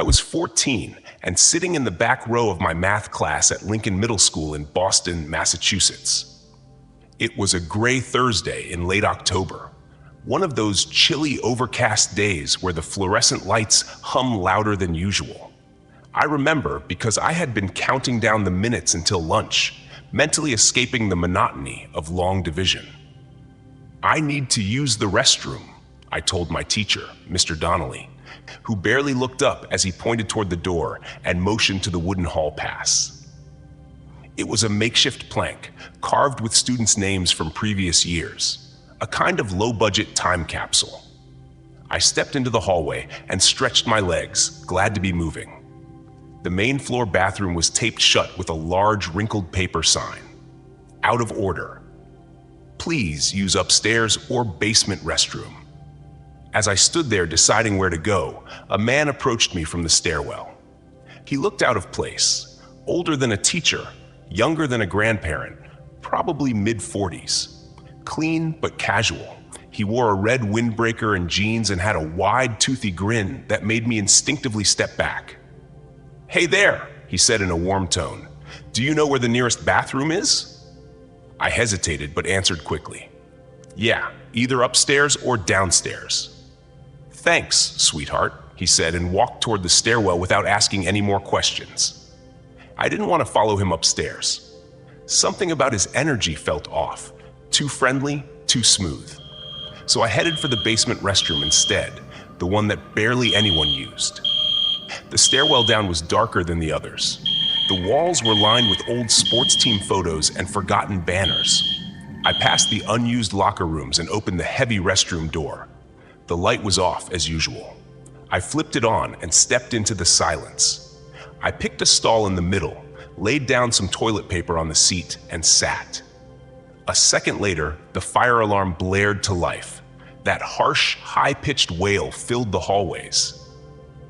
I was 14 and sitting in the back row of my math class at Lincoln Middle School in Boston, Massachusetts. It was a gray Thursday in late October, one of those chilly, overcast days where the fluorescent lights hum louder than usual. I remember because I had been counting down the minutes until lunch, mentally escaping the monotony of long division. "I need to use the restroom," I told my teacher, Mr. Donnelly, who barely looked up as he pointed toward the door and motioned to the wooden hall pass. It was a makeshift plank, carved with students' names from previous years, a kind of low-budget time capsule. I stepped into the hallway and stretched my legs, glad to be moving. The main floor bathroom was taped shut with a large wrinkled paper sign. Out of order. Please use upstairs or basement restroom. As I stood there deciding where to go, a man approached me from the stairwell. He looked out of place, older than a teacher, younger than a grandparent, probably mid-40s. Clean but casual. He wore a red windbreaker and jeans and had a wide, toothy grin that made me instinctively step back. "Hey there," he said in a warm tone. "Do you know where the nearest bathroom is?" I hesitated but answered quickly. "Yeah, either upstairs or downstairs." "Thanks, sweetheart," he said and walked toward the stairwell without asking any more questions. I didn't want to follow him upstairs. Something about his energy felt off. Too friendly, too smooth. So I headed for the basement restroom instead, the one that barely anyone used. The stairwell down was darker than the others. The walls were lined with old sports team photos and forgotten banners. I passed the unused locker rooms and opened the heavy restroom door. The light was off as usual. I flipped it on and stepped into the silence. I picked a stall in the middle, laid down some toilet paper on the seat, and sat. A second later, the fire alarm blared to life. That harsh, high-pitched wail filled the hallways.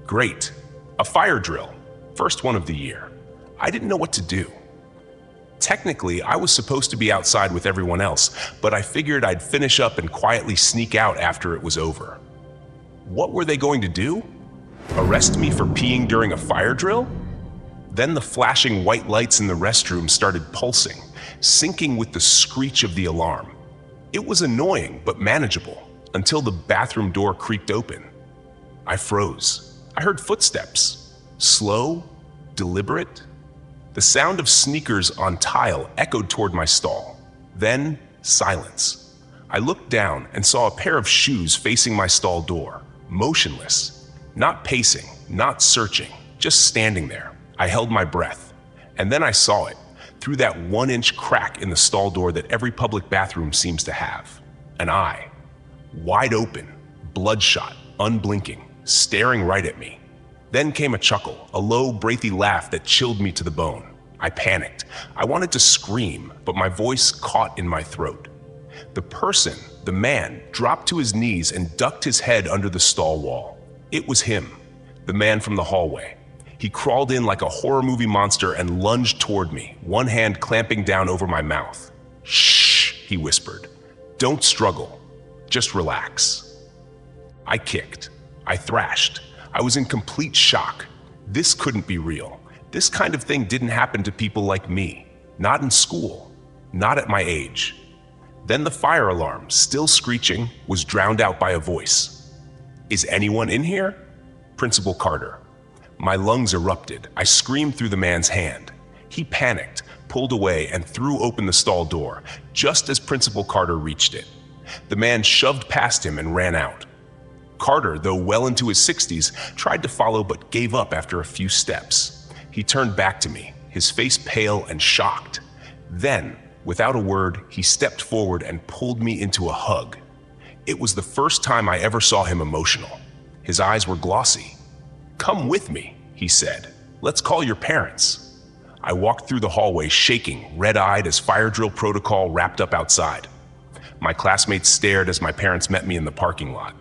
Great. A fire drill. First one of the year. I didn't know what to do. Technically, I was supposed to be outside with everyone else, but I figured I'd finish up and quietly sneak out after it was over. What were they going to do? Arrest me for peeing during a fire drill? Then the flashing white lights in the restroom started pulsing, syncing with the screech of the alarm. It was annoying but manageable until the bathroom door creaked open. I froze. I heard footsteps. Slow, deliberate. The sound of sneakers on tile echoed toward my stall. Then, silence. I looked down and saw a pair of shoes facing my stall door, motionless, not pacing, not searching, just standing there. I held my breath, and then I saw it, through that 1-inch crack in the stall door that every public bathroom seems to have. An eye, wide open, bloodshot, unblinking, staring right at me. Then came a chuckle, a low, breathy laugh that chilled me to the bone. I panicked. I wanted to scream, but my voice caught in my throat. The person, the man, dropped to his knees and ducked his head under the stall wall. It was him, the man from the hallway. He crawled in like a horror movie monster and lunged toward me, one hand clamping down over my mouth. "Shh," he whispered. "Don't struggle. Just relax." I kicked. I thrashed. I was in complete shock. This couldn't be real. This kind of thing didn't happen to people like me. Not in school. Not at my age. Then the fire alarm, still screeching, was drowned out by a voice. "Is anyone in here?" Principal Carter. My lungs erupted. I screamed through the man's hand. He panicked, pulled away, and threw open the stall door, just as Principal Carter reached it. The man shoved past him and ran out. Carter, though well into his 60s, tried to follow but gave up after a few steps. He turned back to me, his face pale and shocked. Then, without a word, he stepped forward and pulled me into a hug. It was the first time I ever saw him emotional. His eyes were glossy. "Come with me," he said. "Let's call your parents." I walked through the hallway shaking, red-eyed as fire drill protocol wrapped up outside. My classmates stared as my parents met me in the parking lot.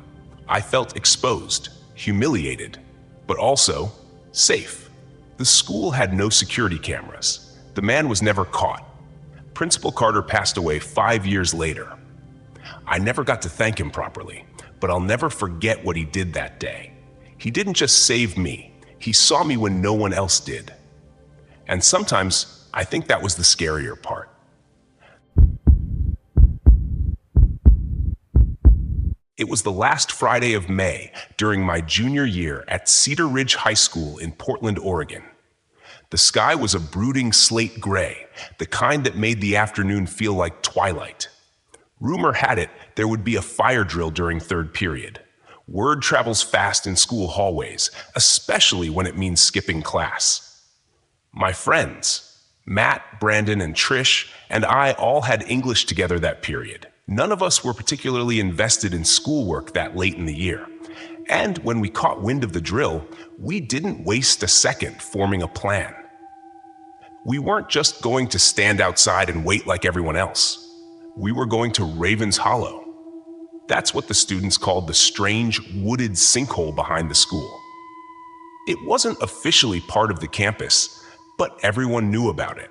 I felt exposed, humiliated, but also safe. The school had no security cameras. The man was never caught. Principal Carter passed away 5 years later. I never got to thank him properly, but I'll never forget what he did that day. He didn't just save me. He saw me when no one else did. And sometimes I think that was the scarier part. It was the last Friday of May during my junior year at Cedar Ridge High School in Portland, Oregon. The sky was a brooding slate gray, the kind that made the afternoon feel like twilight. Rumor had it there would be a fire drill during third period. Word travels fast in school hallways, especially when it means skipping class. My friends, Matt, Brandon, and Trish, and I all had English together that period. None of us were particularly invested in schoolwork that late in the year. And when we caught wind of the drill, we didn't waste a second forming a plan. We weren't just going to stand outside and wait like everyone else. We were going to Ravens Hollow. That's what the students called the strange, wooded sinkhole behind the school. It wasn't officially part of the campus, but everyone knew about it.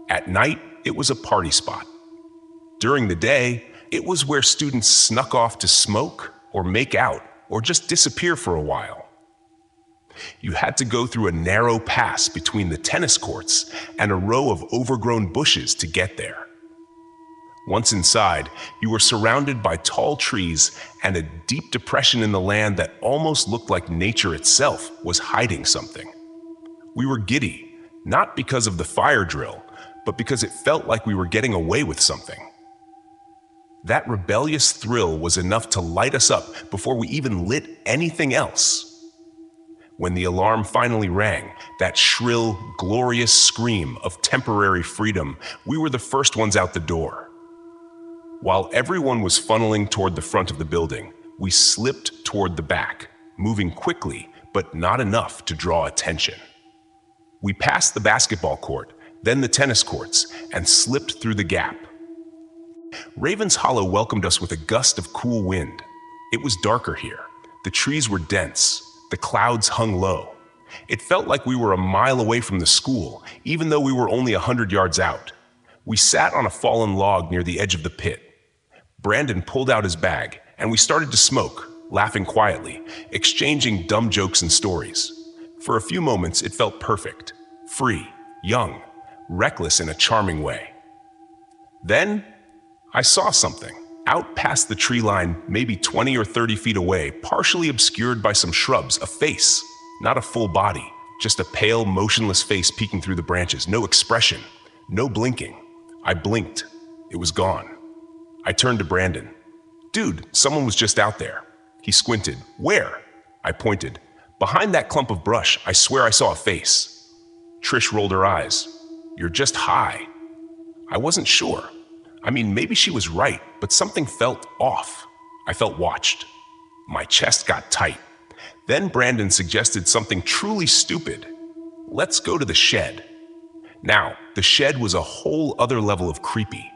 At night, it was a party spot. During the day, it was where students snuck off to smoke or make out or just disappear for a while. You had to go through a narrow pass between the tennis courts and a row of overgrown bushes to get there. Once inside, you were surrounded by tall trees and a deep depression in the land that almost looked like nature itself was hiding something. We were giddy, not because of the fire drill, but because it felt like we were getting away with something. That rebellious thrill was enough to light us up before we even lit anything else. When the alarm finally rang, that shrill, glorious scream of temporary freedom, we were the first ones out the door. While everyone was funneling toward the front of the building, we slipped toward the back, moving quickly, but not enough to draw attention. We passed the basketball court, then the tennis courts, and slipped through the gap. Ravens Hollow welcomed us with a gust of cool wind. It was darker here. The trees were dense. The clouds hung low. It felt like we were a mile away from the school, even though we were only 100 yards out. We sat on a fallen log near the edge of the pit. Brandon pulled out his bag, and we started to smoke, laughing quietly, exchanging dumb jokes and stories. For a few moments, it felt perfect, free, young, reckless in a charming way. Then, I saw something, out past the tree line, maybe 20 or 30 feet away, partially obscured by some shrubs, a face, not a full body, just a pale, motionless face peeking through the branches, no expression, no blinking. I blinked. It was gone. I turned to Brandon. Dude, someone was just out there. He squinted. Where? I pointed. Behind that clump of brush, I swear I saw a face. Trish rolled her eyes. You're just high. I wasn't sure. I mean, maybe she was right, but something felt off. I felt watched. My chest got tight. Then Brandon suggested something truly stupid. Let's go to the shed. Now, the shed was a whole other level of creepy.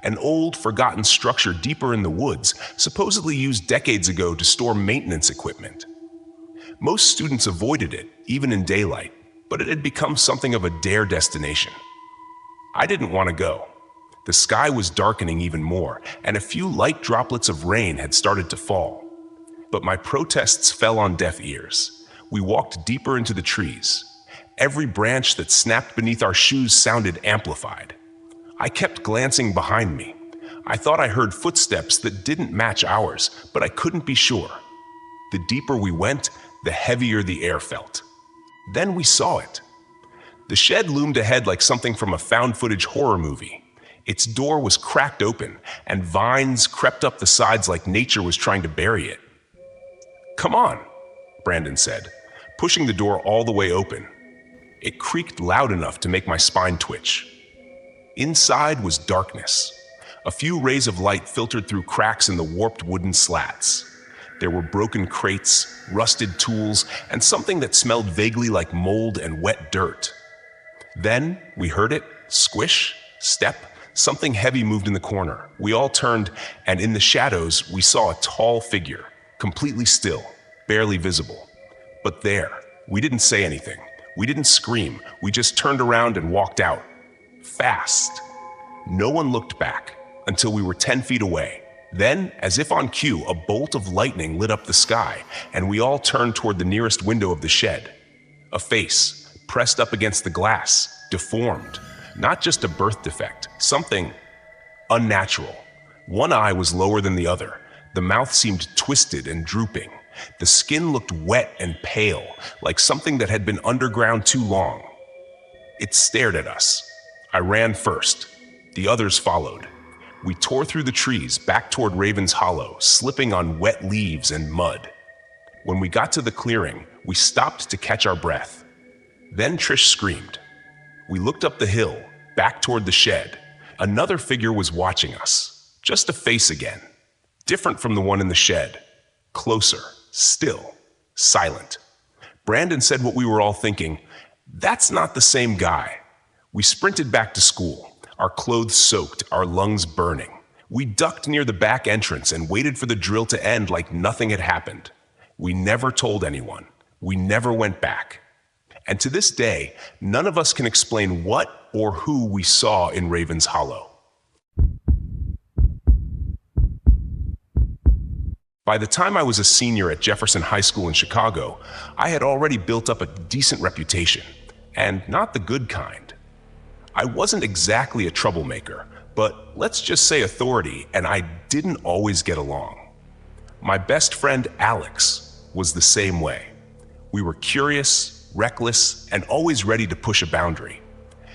An old, forgotten structure deeper in the woods, supposedly used decades ago to store maintenance equipment. Most students avoided it, even in daylight, but it had become something of a dare destination. I didn't want to go. The sky was darkening even more, and a few light droplets of rain had started to fall. But my protests fell on deaf ears. We walked deeper into the trees. Every branch that snapped beneath our shoes sounded amplified. I kept glancing behind me. I thought I heard footsteps that didn't match ours, but I couldn't be sure. The deeper we went, the heavier the air felt. Then we saw it. The shed loomed ahead like something from a found-footage horror movie. Its door was cracked open, and vines crept up the sides like nature was trying to bury it. Come on, Brandon said, pushing the door all the way open. It creaked loud enough to make my spine twitch. Inside was darkness. A few rays of light filtered through cracks in the warped wooden slats. There were broken crates, rusted tools, and something that smelled vaguely like mold and wet dirt. Then we heard it, squish, step. Something heavy moved in the corner. We all turned, and in the shadows, we saw a tall figure, completely still, barely visible. But there, we didn't say anything. We didn't scream. We just turned around and walked out. Fast. No one looked back until we were 10 feet away. Then, as if on cue, a bolt of lightning lit up the sky, and we all turned toward the nearest window of the shed. A face, pressed up against the glass, deformed. Not just a birth defect, something unnatural. One eye was lower than the other. The mouth seemed twisted and drooping. The skin looked wet and pale, like something that had been underground too long. It stared at us. I ran first. The others followed. We tore through the trees back toward Raven's Hollow, slipping on wet leaves and mud. When we got to the clearing, we stopped to catch our breath. Then Trish screamed. We looked up the hill, back toward the shed. Another figure was watching us. Just a face again. Different from the one in the shed. Closer, still, silent. Brandon said what we were all thinking. That's not the same guy. We sprinted back to school, our clothes soaked, our lungs burning. We ducked near the back entrance and waited for the drill to end like nothing had happened. We never told anyone. We never went back. And to this day, none of us can explain what or who we saw in Raven's Hollow. By the time I was a senior at Jefferson High School in Chicago, I had already built up a decent reputation, and not the good kind. I wasn't exactly a troublemaker, but let's just say authority, and I didn't always get along. My best friend, Alex, was the same way. We were curious, reckless, and always ready to push a boundary.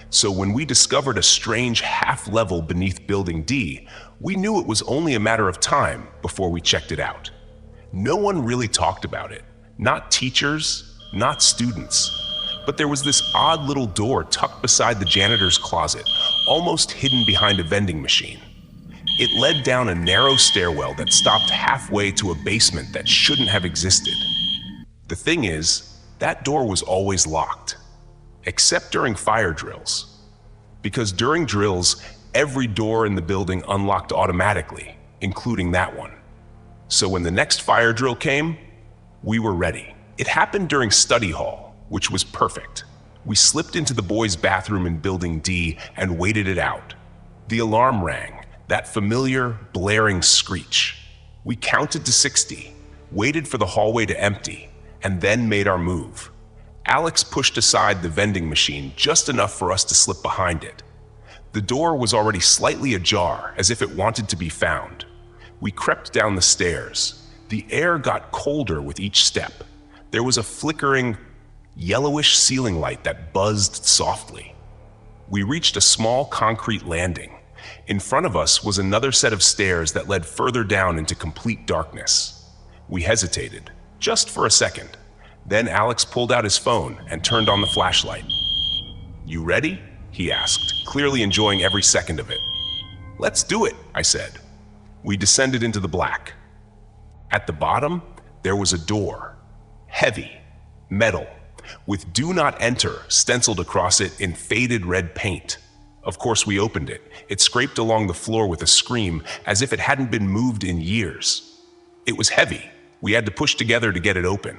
So when we discovered a strange half-level beneath Building D, we knew it was only a matter of time before we checked it out. No one really talked about it. Not teachers, not students. But there was this odd little door tucked beside the janitor's closet, almost hidden behind a vending machine. It led down a narrow stairwell that stopped halfway to a basement that shouldn't have existed. The thing is, that door was always locked, except during fire drills. Because during drills, every door in the building unlocked automatically, including that one. So when the next fire drill came, we were ready. It happened during study hall, which was perfect. We slipped into the boys' bathroom in Building D and waited it out. The alarm rang, that familiar, blaring screech. We counted to 60, waited for the hallway to empty, and then made our move. Alex pushed aside the vending machine just enough for us to slip behind it. The door was already slightly ajar, as if it wanted to be found. We crept down the stairs. The air got colder with each step. There was a flickering, yellowish ceiling light that buzzed softly. We reached a small concrete landing. In front of us was another set of stairs that led further down into complete darkness. We hesitated, just for a second. Then Alex pulled out his phone and turned on the flashlight. "You ready?" he asked, clearly enjoying every second of it. "Let's do it," I said. We descended into the black. At the bottom, there was a door. Heavy, metal, with "Do Not Enter" stenciled across it in faded red paint. Of course, we opened it. It scraped along the floor with a scream, as if it hadn't been moved in years. It was heavy. We had to push together to get it open.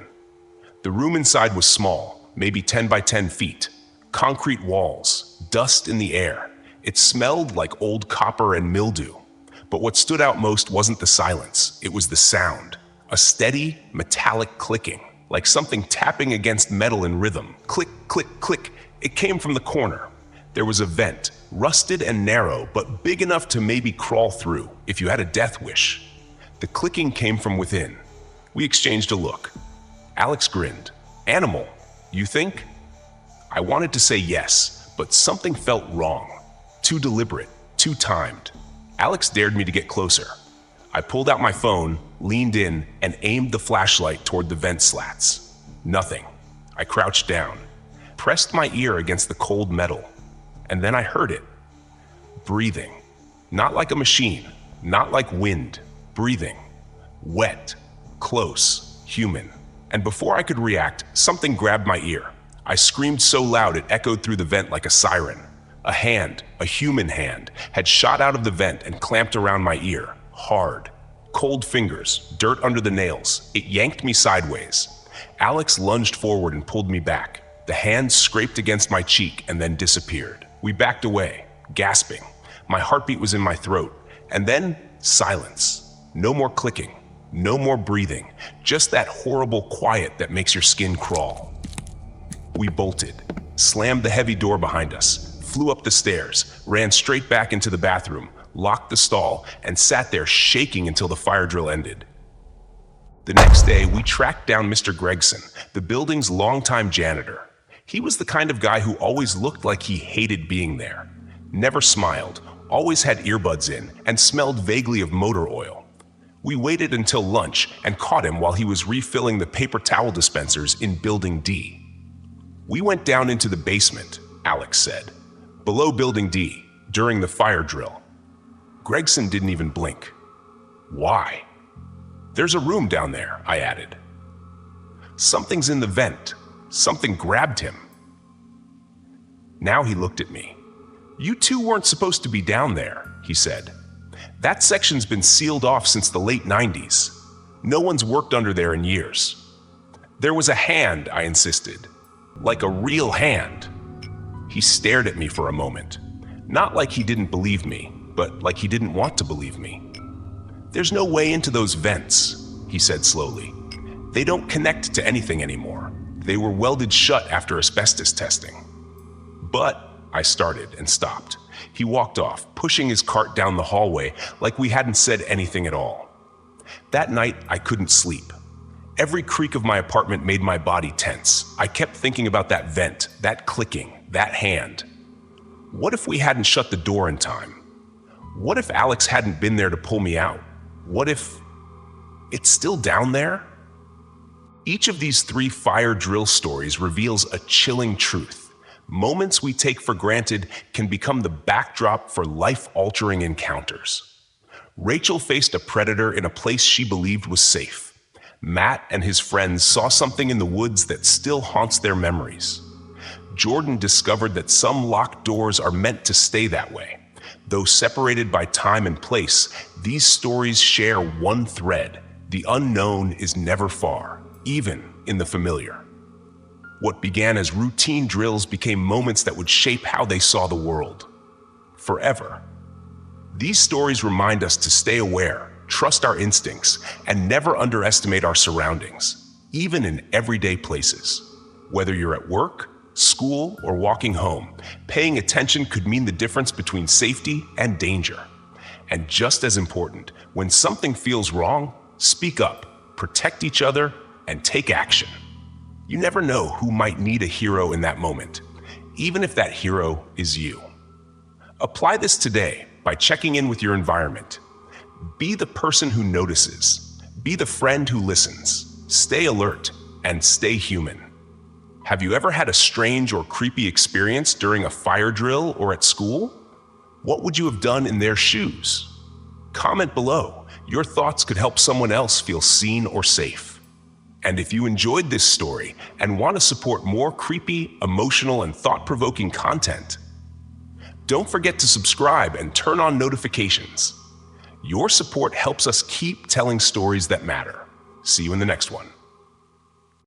The room inside was small, maybe 10 by 10 feet. Concrete walls, dust in the air. It smelled like old copper and mildew. But what stood out most wasn't the silence, it was the sound. A steady, metallic clicking, like something tapping against metal in rhythm. Click, click, click. It came from the corner. There was a vent, rusted and narrow, but big enough to maybe crawl through, if you had a death wish. The clicking came from within. We exchanged a look. Alex grinned. "Animal, you think?" I wanted to say yes, but something felt wrong. Too deliberate, too timed. Alex dared me to get closer. I pulled out my phone, leaned in, and aimed the flashlight toward the vent slats. Nothing. I crouched down, pressed my ear against the cold metal, and then I heard it. Breathing. Not like a machine, not like wind. Breathing. Wet. Close. Human. And before I could react, something grabbed my ear. I screamed so loud it echoed through the vent like a siren. A hand, a human hand, had shot out of the vent and clamped around my ear, hard. Cold fingers, dirt under the nails. It yanked me sideways. Alex lunged forward and pulled me back. The hand scraped against my cheek and then disappeared. We backed away, gasping. My heartbeat was in my throat. And then, silence. No more clicking. No more breathing. Just that horrible quiet that makes your skin crawl. We bolted, slammed the heavy door behind us, flew up the stairs, ran straight back into the bathroom, locked the stall, and sat there shaking until the fire drill ended. The next day, we tracked down Mr. Gregson, the building's longtime janitor. He was the kind of guy who always looked like he hated being there, never smiled, always had earbuds in, and smelled vaguely of motor oil. We waited until lunch and caught him while he was refilling the paper towel dispensers in Building D. We went down into the basement, Alex said, below Building D, during the fire drill. Gregson didn't even blink. Why? There's a room down there, I added. Something's in the vent. Something grabbed him. Now he looked at me. You two weren't supposed to be down there, he said. That section's been sealed off since the late 90s. No one's worked under there in years. There was a hand, I insisted. Like a real hand. He stared at me for a moment. Not like he didn't believe me, but like he didn't want to believe me. There's no way into those vents, he said slowly. They don't connect to anything anymore. They were welded shut after asbestos testing. But I started and stopped. He walked off, pushing his cart down the hallway like we hadn't said anything at all. That night, I couldn't sleep. Every creak of my apartment made my body tense. I kept thinking about that vent, that clicking, that hand. What if we hadn't shut the door in time? What if Alex hadn't been there to pull me out? What if it's still down there? Each of these 3 fire drill stories reveals a chilling truth. Moments we take for granted can become the backdrop for life-altering encounters. Rachel faced a predator in a place she believed was safe. Matt and his friends saw something in the woods that still haunts their memories. Jordan discovered that some locked doors are meant to stay that way. Though separated by time and place, these stories share one thread. The unknown is never far, even in the familiar. What began as routine drills became moments that would shape how they saw the world. Forever. These stories remind us to stay aware, trust our instincts, and never underestimate our surroundings, even in everyday places. Whether you're at work, school, or walking home, paying attention could mean the difference between safety and danger. And just as important, when something feels wrong, speak up, protect each other, and take action. You never know who might need a hero in that moment, even if that hero is you. Apply this today by checking in with your environment. Be the person who notices. Be the friend who listens. Stay alert and stay human. Have you ever had a strange or creepy experience during a fire drill or at school? What would you have done in their shoes? Comment below. Your thoughts could help someone else feel seen or safe. And if you enjoyed this story and want to support more creepy, emotional, and thought-provoking content, don't forget to subscribe and turn on notifications. Your support helps us keep telling stories that matter. See you in the next one.